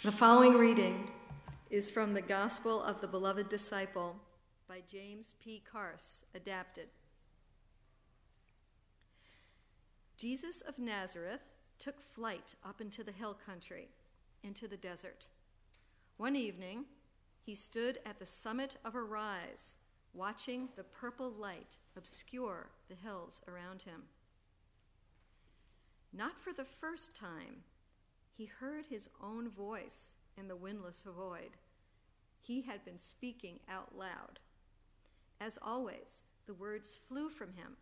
The following reading is from the Gospel of the Beloved Disciple by James P. Carse, adapted. Jesus of Nazareth took flight up into the hill country, into the desert. One evening, he stood at the summit of a rise, watching the purple light obscure the hills around him. Not for the first time, he heard his own voice in the windless void. He had been speaking out loud. As always, the words flew from him,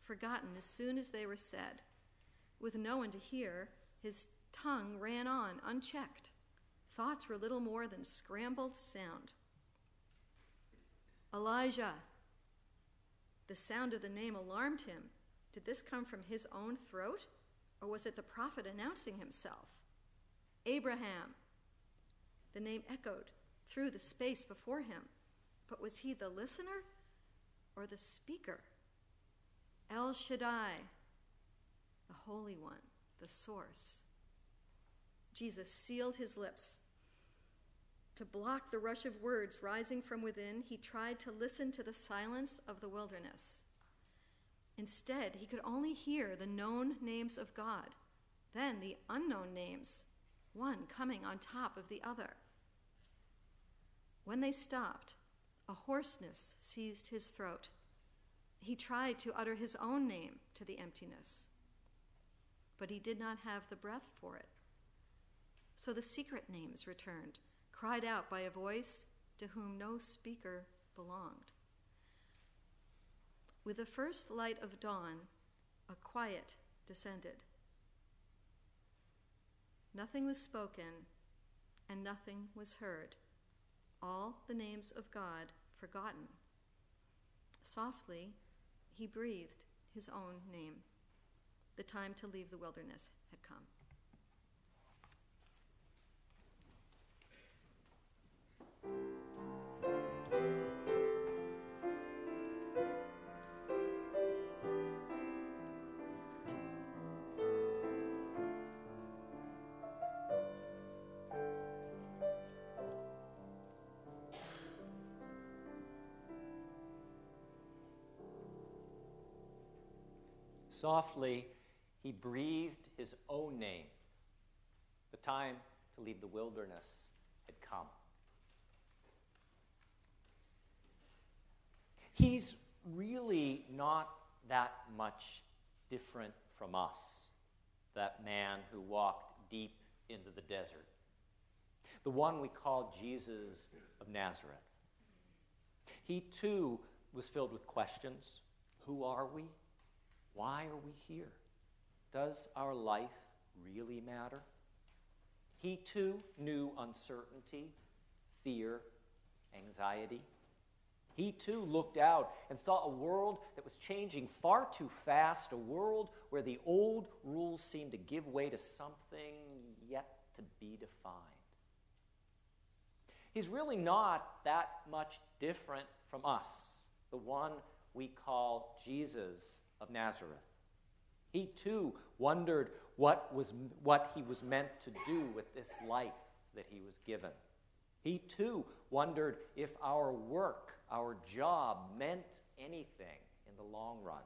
forgotten as soon as they were said. With no one to hear, his tongue ran on unchecked. Thoughts were little more than scrambled sound. Elijah. The sound of the name alarmed him. Did this come from his own throat, or was it the prophet announcing himself? Abraham. The name echoed through the space before him, but was he the listener or the speaker? El Shaddai, the Holy One, the source. Jesus sealed his lips. To block the rush of words rising from within, he tried to listen to the silence of the wilderness. Instead, he could only hear the known names of God, then the unknown names, one coming on top of the other. When they stopped, a hoarseness seized his throat. He tried to utter his own name to the emptiness, but he did not have the breath for it. So the secret names returned, cried out by a voice to whom no speaker belonged. With the first light of dawn, a quiet descended. Nothing was spoken, and nothing was heard. All the names of God forgotten. Softly, he breathed his own name. The time to leave the wilderness had come. Softly, he breathed his own name. The time to leave the wilderness had come. He's really not that much different from us, that man who walked deep into the desert, the one we call Jesus of Nazareth. He too was filled with questions. Who are we? Why are we here? Does our life really matter? He too knew uncertainty, fear, anxiety. He too looked out and saw a world that was changing far too fast, a world where the old rules seemed to give way to something yet to be defined. He's really not that much different from us, the one we call Jesus of Nazareth. He too wondered what he was meant to do with this life that he was given. He too wondered if our work, our job, meant anything in the long run.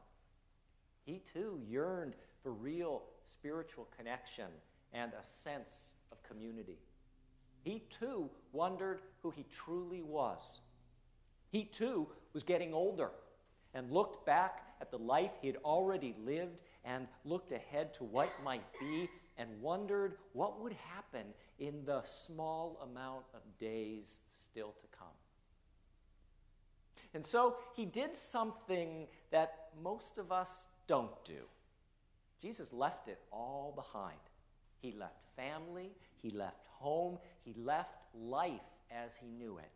He too yearned for real spiritual connection and a sense of community. He too wondered who he truly was. He too was getting older and looked back at the life he had already lived and looked ahead to what might be and wondered what would happen in the small amount of days still to come. And so he did something that most of us don't do. Jesus left it all behind. He left family, he left home, he left life as he knew it.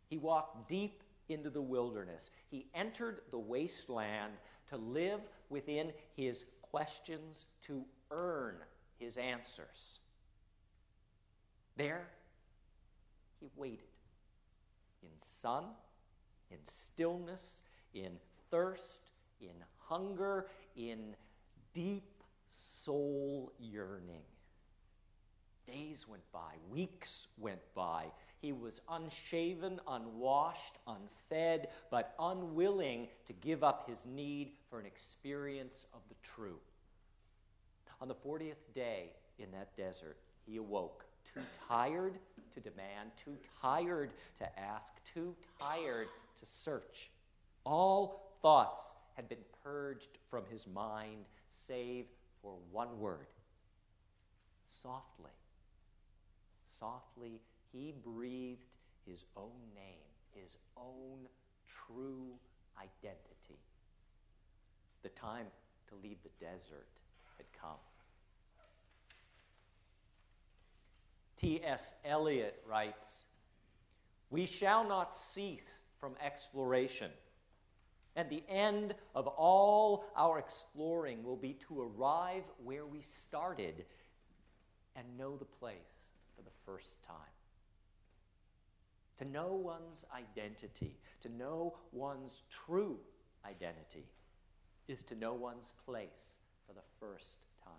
He walked deep into the wilderness. He entered the wasteland to live within his questions, to earn his answers. There, he waited in sun, in stillness, in thirst, in hunger, in deep soul yearning. Days went by, weeks went by. He was unshaven, unwashed, unfed, but unwilling to give up his need for an experience of the true. On the 40th day in that desert, he awoke, too tired to demand, too tired to ask, too tired to search. All thoughts had been purged from his mind, save for one word. Softly, softly, he breathed his own name, his own true identity. The time to leave the desert had come. T.S. Eliot writes, "We shall not cease from exploration, and the end of all our exploring will be to arrive where we started and know the place for the first time." To know one's identity, to know one's true identity, is to know one's place for the first time.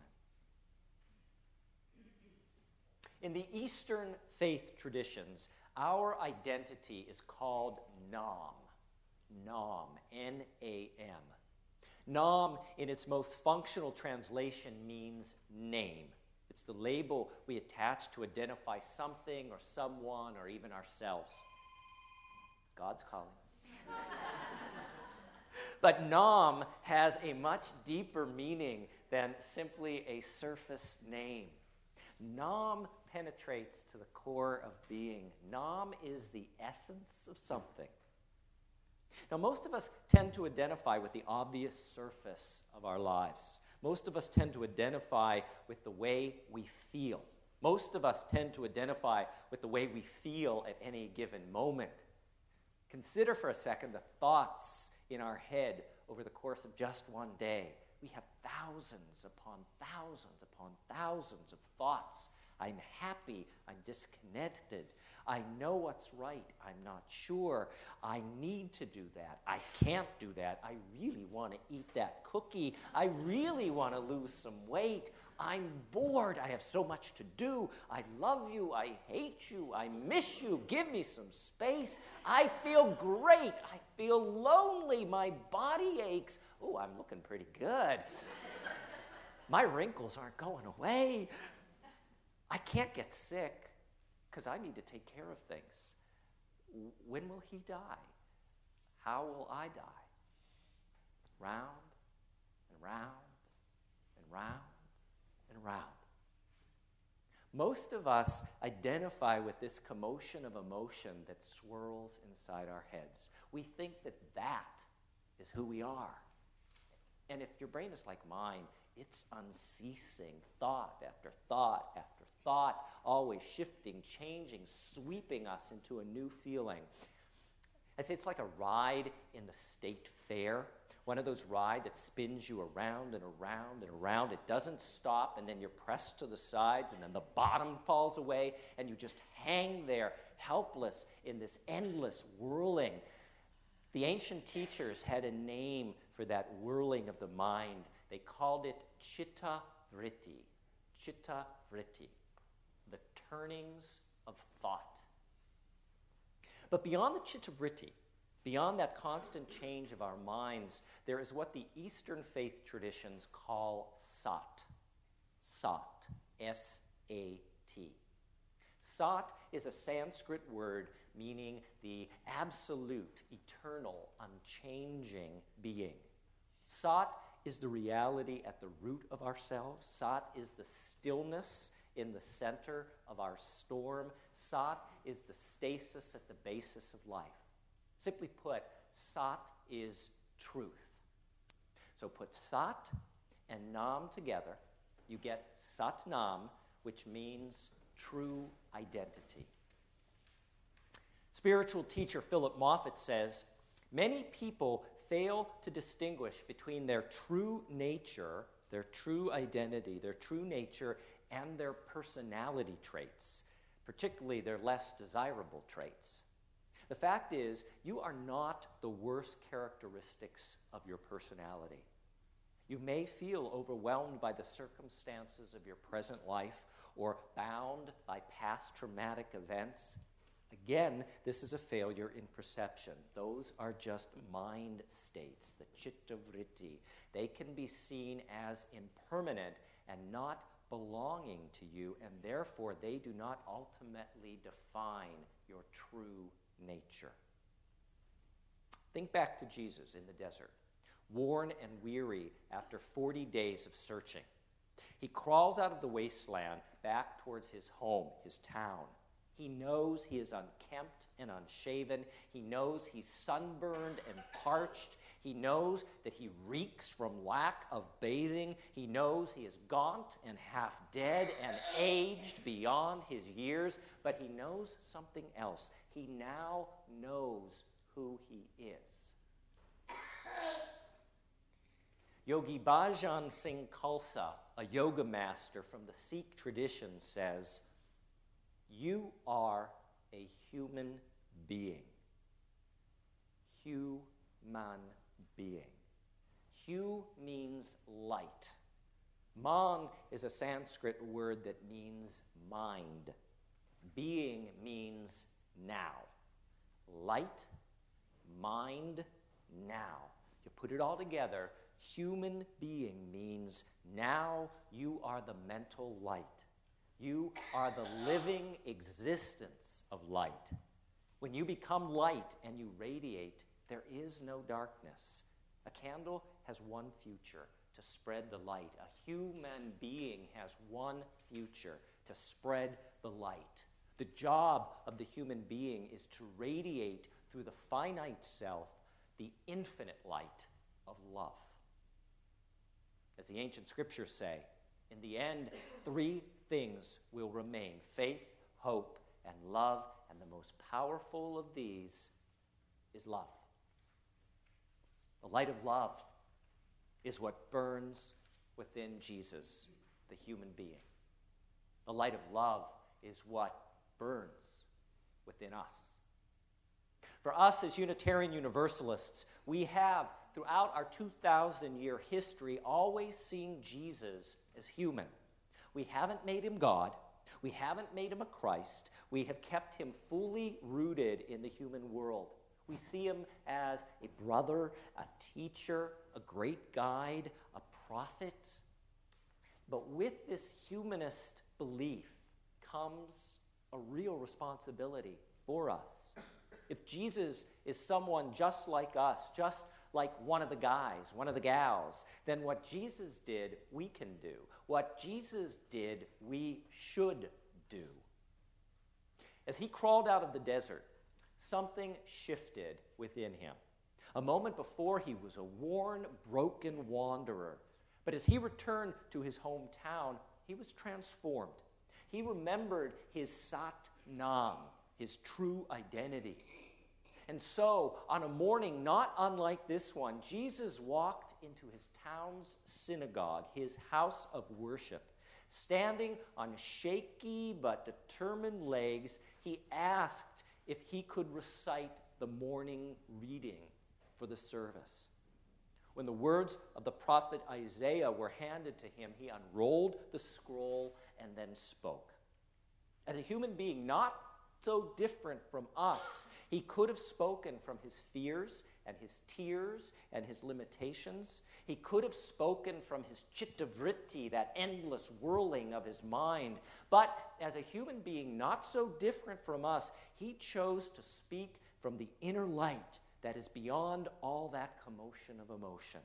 In the Eastern faith traditions, our identity is called Nam. Nam, N-A-M. Nam, in its most functional translation, means name. It's the label we attach to identify something or someone or even ourselves. God's calling. But Nam has a much deeper meaning than simply a surface name. Nam penetrates to the core of being. Nam is the essence of something. Now, most of us tend to identify with the obvious surface of our lives. Most of us tend to identify with the way we feel. Most of us tend to identify with the way we feel at any given moment. Consider for a second the thoughts in our head over the course of just one day. We have thousands upon thousands of thoughts. I'm happy, I'm disconnected, I know what's right, I'm not sure, I need to do that, I can't do that, I really want to eat that cookie, I really want to lose some weight, I'm bored, I have so much to do, I love you, I hate you, I miss you, give me some space, I feel great, I feel lonely, my body aches, oh, I'm looking pretty good, my wrinkles aren't going away, I can't get sick because I need to take care of things. When will he die? How will I die? Round and round and round and round. Most of us identify with this commotion of emotion that swirls inside our heads. We think that that is who we are. And if your brain is like mine, it's unceasing, thought after thought after thought, always shifting, changing, sweeping us into a new feeling. I say it's like a ride in the state fair, one of those rides that spins you around and around and around. It doesn't stop, and then you're pressed to the sides, and then the bottom falls away, and you just hang there, helpless in this endless whirling. The ancient teachers had a name for that whirling of the mind. They called it chitta vritti. Chitta vritti. The turnings of thought. But beyond the chitta vritti, beyond that constant change of our minds, there is what the Eastern faith traditions call sat. Sat. S-A-T. Sat is a Sanskrit word meaning the absolute, eternal, unchanging being. Sat is the reality at the root of ourselves. Sat is the stillness in the center of our storm. Sat is the stasis at the basis of life. Simply put, Sat is truth. So put Sat and Nam together, you get Sat Nam, which means true identity. Spiritual teacher Philip Moffat says, many people fail to distinguish between their true nature, their true identity, their true nature, and their personality traits, particularly their less desirable traits. The fact is, you are not the worst characteristics of your personality. You may feel overwhelmed by the circumstances of your present life, or bound by past traumatic events. Again, this is a failure in perception. Those are just mind states, the chitta vritti. They can be seen as impermanent and not belonging to you, and therefore they do not ultimately define your true nature. Think back to Jesus in the desert, worn and weary after 40 days of searching. He crawls out of the wasteland back towards his home, his town. He knows he is unkempt and unshaven. He knows he's sunburned and parched. He knows that he reeks from lack of bathing. He knows he is gaunt and half dead and aged beyond his years. But he knows something else. He now knows who he is. Yogi Bhajan Singh Khalsa, a yoga master from the Sikh tradition, says, "You are a human being." Human being. Hu means light. Man is a Sanskrit word that means mind. Being means now. Light, mind, now. You put it all together, human being means now you are the mental light. You are the living existence of light. When you become light and you radiate, there is no darkness. A candle has one future, to spread the light. A human being has one future, to spread the light. The job of the human being is to radiate through the finite self the infinite light of love. As the ancient scriptures say, in the end, three things will remain: faith, hope, and love, and the most powerful of these is love. The light of love is what burns within Jesus, the human being. The light of love is what burns within us. For us as Unitarian Universalists, we have, throughout our 2,000-year history, always seen Jesus as human. We haven't made him God. We haven't made him a Christ. We have kept him fully rooted in the human world. We see him as a brother, a teacher, a great guide, a prophet. But with this humanist belief comes a real responsibility for us. If Jesus is someone just like us, just like one of the guys, one of the gals, then what Jesus did, we can do. What Jesus did, we should do. As he crawled out of the desert, something shifted within him. A moment before, he was a worn, broken wanderer. But as he returned to his hometown, he was transformed. He remembered his Sat Nam, his true identity. And so, on a morning not unlike this one, Jesus walked into his town's synagogue, his house of worship. Standing on shaky but determined legs, he asked if he could recite the morning reading for the service. When the words of the prophet Isaiah were handed to him, he unrolled the scroll and then spoke. As a human being, not so different from us, he could have spoken from his fears and his tears and his limitations. He could have spoken from his chitta vritti, that endless whirling of his mind. But as a human being not so different from us, he chose to speak from the inner light that is beyond all that commotion of emotion.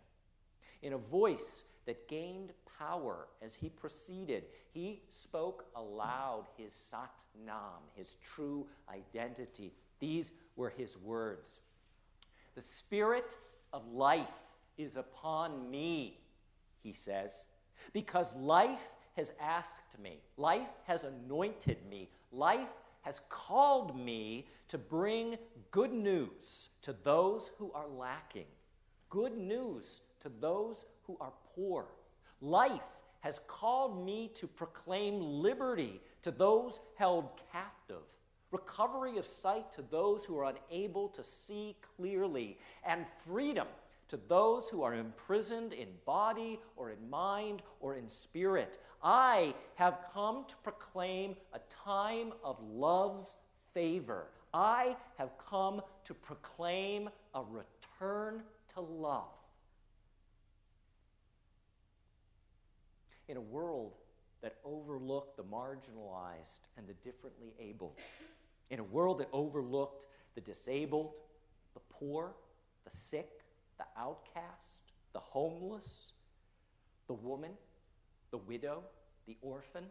In a voice that gained power as he proceeded, he spoke aloud his Sat Nam, his true identity. These were his words. "The Spirit of life is upon me," he says, "because life has asked me, life has anointed me, life has called me to bring good news to those who are lacking, good news to those who are poor. Life has called me to proclaim liberty to those held captive, recovery of sight to those who are unable to see clearly, and freedom to those who are imprisoned in body or in mind or in spirit. I have come to proclaim a time of love's favor. I have come to proclaim a return to love. In a world that overlooked the marginalized and the differently able, in a world that overlooked the disabled, the poor, the sick, the outcast, the homeless, the woman, the widow, the orphan,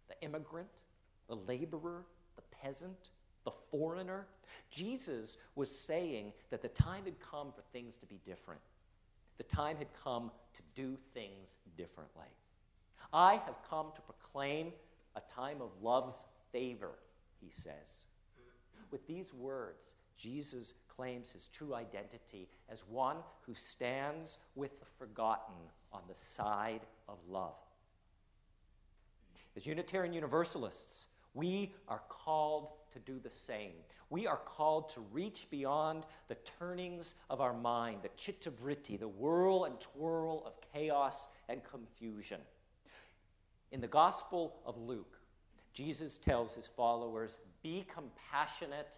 the immigrant, the laborer, the peasant, the foreigner, Jesus was saying that the time had come for things to be different. The time had come to do things differently. I have come to proclaim a time of love's favor, he says. With these words, Jesus claims his true identity as one who stands with the forgotten on the side of love. As Unitarian Universalists, we are called to do the same. We are called to reach beyond the turnings of our mind, the chitta-vritti, the whirl and twirl of chaos and confusion. In the Gospel of Luke, Jesus tells his followers, be compassionate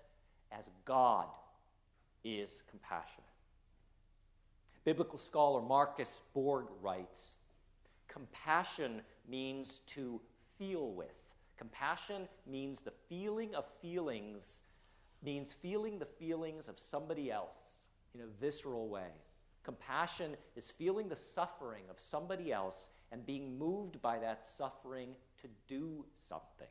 as God is compassionate. Biblical scholar Marcus Borg writes, compassion means to feel with. Compassion means the feeling of feelings, means feeling the feelings of somebody else in a visceral way. Compassion is feeling the suffering of somebody else and being moved by that suffering to do something.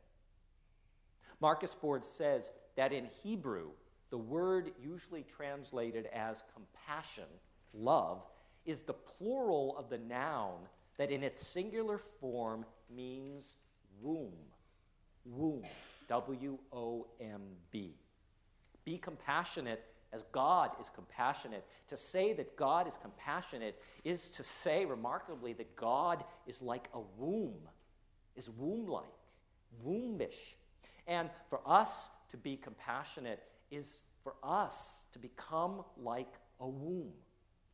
Marcus Borg says that in Hebrew, the word usually translated as compassion, love, is the plural of the noun that in its singular form means womb. Womb, W-O-M-B. Be compassionate as God is compassionate. To say that God is compassionate is to say, remarkably, that God is like a womb, is womb-like, wombish. And for us to be compassionate is for us to become like a womb.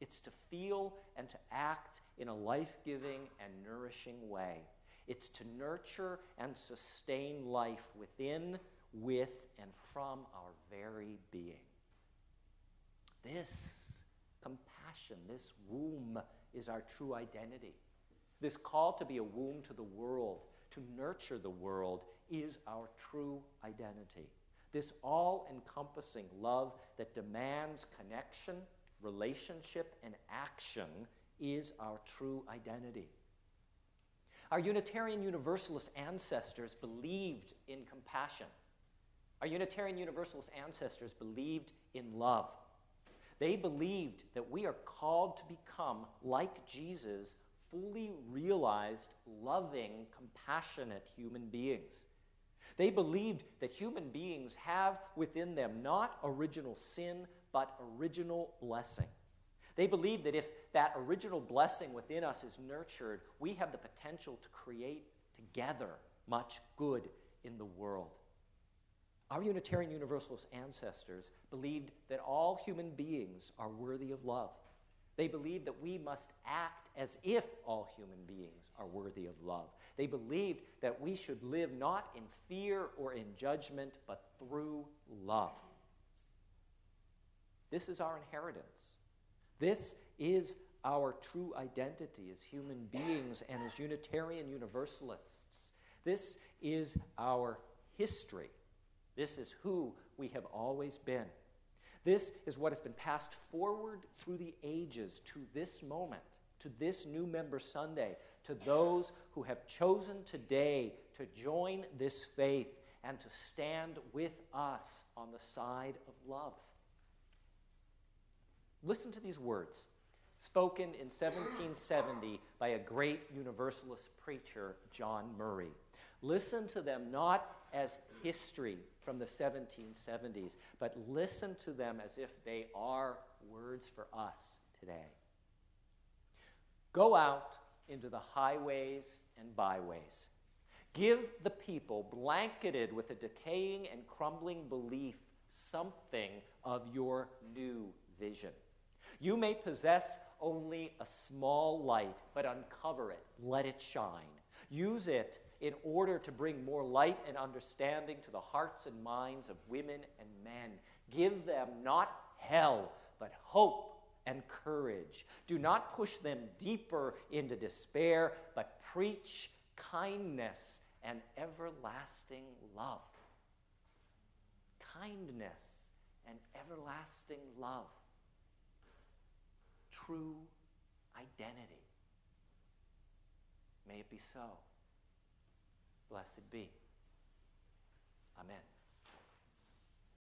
It's to feel and to act in a life-giving and nourishing way. It's to nurture and sustain life within, with, and from our very being. This compassion, this womb, is our true identity. This call to be a womb to the world, to nurture the world, is our true identity. This all-encompassing love that demands connection, relationship, and action is our true identity. Our Unitarian Universalist ancestors believed in compassion. Our Unitarian Universalist ancestors believed in love. They believed that we are called to become, like Jesus, fully realized, loving, compassionate human beings. They believed that human beings have within them not original sin, but original blessing. They believed that if that original blessing within us is nurtured, we have the potential to create together much good in the world. Our Unitarian Universalist ancestors believed that all human beings are worthy of love. They believed that we must act as if all human beings are worthy of love. They believed that we should live not in fear or in judgment, but through love. This is our inheritance. This is our true identity as human beings and as Unitarian Universalists. This is our history. This is who we have always been. This is what has been passed forward through the ages to this moment, to this New Member Sunday, to those who have chosen today to join this faith and to stand with us on the side of love. Listen to these words, spoken in 1770 by a great Universalist preacher, John Murray. Listen to them not as history from the 1770s, but listen to them as if they are words for us today. Go out into the highways and byways. Give the people, blanketed with a decaying and crumbling belief, something of your new vision. You may possess only a small light, but uncover it, let it shine. Use it in order to bring more light and understanding to the hearts and minds of women and men. Give them not hell, but hope and courage. Do not push them deeper into despair, but preach kindness and everlasting love. Kindness and everlasting love. True identity. May it be so. Blessed be. Amen.